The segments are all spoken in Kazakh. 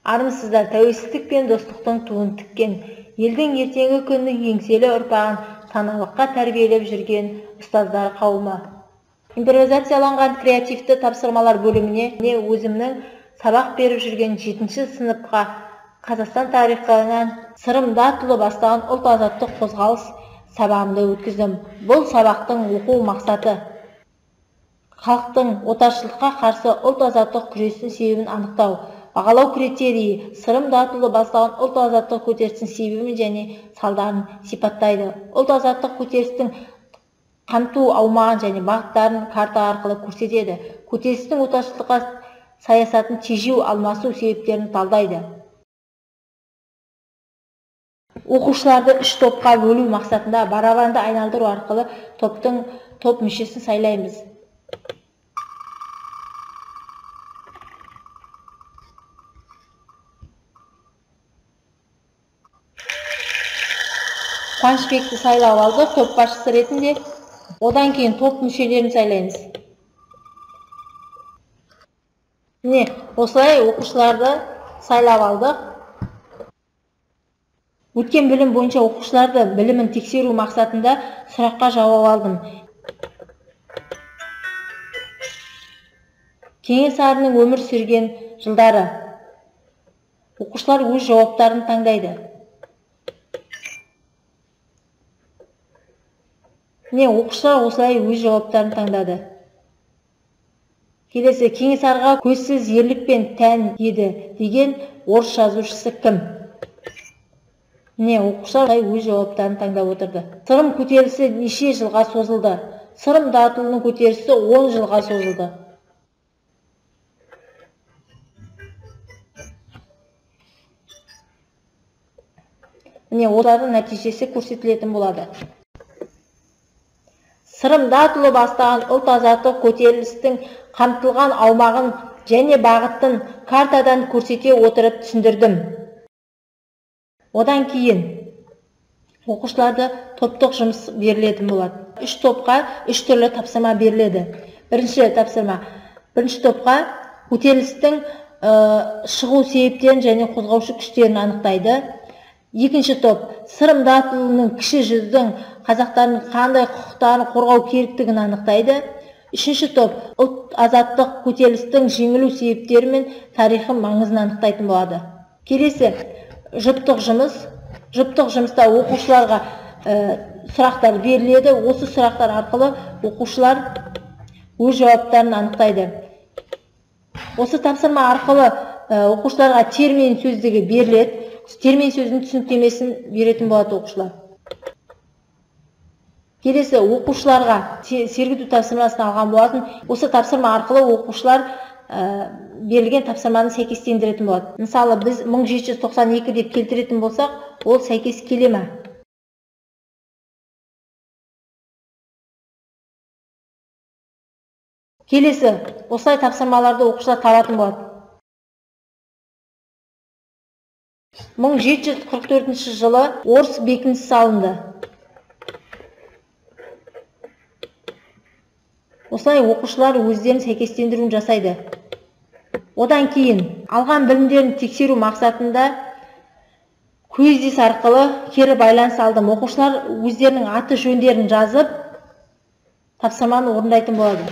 Армысыздар, тәуелсіздік пен достықтың туын тіккен, елдің ертеңгі күннің еңселі ұрпағын саналыққа тәрбиелеп жүрген ұстаздар қауымы. Импровизацияланған креативті тапсырмалар бөліміне өзімнің сабақ беріп жүрген 7-ші сыныпқа Қазақстан тарихынан сырымды атылы бастаған ұлт азаттық қозғалыс сабағымды өткіздім. Бұл сабақтың оқу мақсаты халықтың отаршылыққа қарсы ұлт азаттық күрестің себебін анықтау, бағалау критерийі сырымды атылы бастаған ұлт азаттық көтерілістің себебін және салдарын сипаттайды. Ұлт азаттық көтерілістің қамту аумағын және бағыттарын карта арқылы көрсетеді. Көтерілістің отаршылыққа саясатын тежеу алмасу себептерін талдайды. Оқушыларды 3 топқа бөлу мақсатында барабанды айналдыру арқылы топ мүшесін сайлаймыз. Қуанышбекті сайлап алдық топ басшысы ретінде. Одан кейін топ мүшелерін сайлаймыз. Міне, осылай оқушыларды сайлап алдық. Өткен білім бойынша оқушыларды білімін тексеру мақсатында сұраққа жауап алдым. Кенесарының өмір сүрген жылдары. Оқушылар өз жауаптарын таңдайды. Міне, оқушылар осылай өз жауаптарын таңдады. Келесі, Кенесарға көзсіз ерлікпен тән еді деген орыс жазушысы кім? Міне, оқушылар өз жауаптарын таңдап отырды. Сырым көтерілісі неше жылға созылды? Сырымды атылының көтерілісі 10 жылға созылды. Міне, олардың нәтижесі көрсетілетін болады. Сырымды атылы бастаған ұлт азаттық көтерілістің қамтылған аумағын және бағытын картадан көрсете отырып түсіндірдім. Одан кейін оқушыларды топтық жұмыс берілетін болады. 3 топқа 3 түрлі тапсырма беріледі. Бірінші топқа көтерілістің шығу себептерін және қозғаушы күштерін анықтайды. Екінші топ сырымды атылының кіші жүздің қазақтардың қандай құқықтарын қорғау керектігін анықтайды. Үшінші топ ұлт азаттық көтерілістің жеңілу себептері мен тарихы маңызын анықтайтын болады. Келесі жұптық жұмыста оқушыларға сұрақтар беріледі. Осы сұрақтар арқылы оқушылар өз жауаптарын анықтайды. Осы тапсырма арқылы оқушыларға термин сөздігі беріледі. Термин сөздің түсініктемесін беретін болады оқушылар. Келесі оқушыларға сергіту тапсырмасын алған болатын. Осы тапсырма арқылы оқушылар берілген тапсырманы сәйкестендіретін болады. Мысалы, біз 1792 деп келтіретін болсақ, ол сәйкес келе ме? Келесі, осылай тапсырмаларды оқушылар табатын болады. 1744 жылы орыс бекінісі салынды. Осылай оқушылар өздерін сәйкестендіруін жасайды. Одан кейін алған білімдерін тексеру мақсатында көздес арқылы кері байланыс алдым. Оқушылар өздерінің аты жөндерін жазып, тапсырманы орындайтын болады.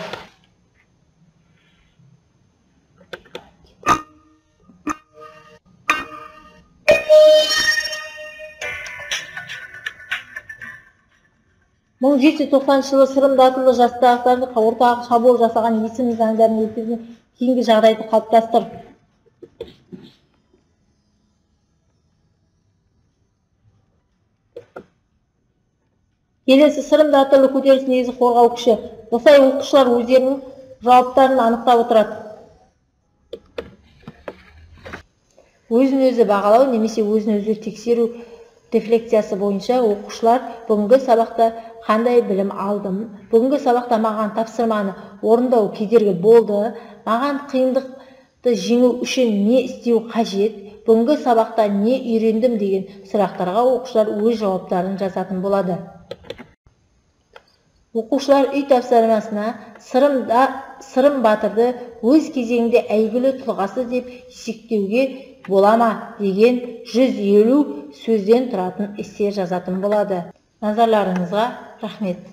Мың 1790 жылы сырымды атылы жастағыларды ортаға шабуыл жасаған есім заңдарын өлтірген кейінгі жағдайды қалыптастыр. Келесі сырымды атылы көтеріліс негізі қорғау күші. Осылай оқушылар өздерінің жауаптарын анықтап отырады. Өзін өзі бағалау немесе өзін өзі тексеру рефлексиясы бойынша оқушылар бүгінгі сабақта қандай білім алдым, бүгінгі сабақта маған тапсырманы орындау кедергі болды, маған қиындықты жеңу үшін не істеу қажет, бүгінгі сабақта не үйрендім деген сұрақтарға оқушылар өз жауаптарын жазатын болады. Оқушылар үй тапсырмасына Сырым батырды өз кезеңінде әйгілі тұлғасы деп есептеуге болама деген 150 сөзден тұратын эссе жазатын болады. Назарларыңызға рахмет.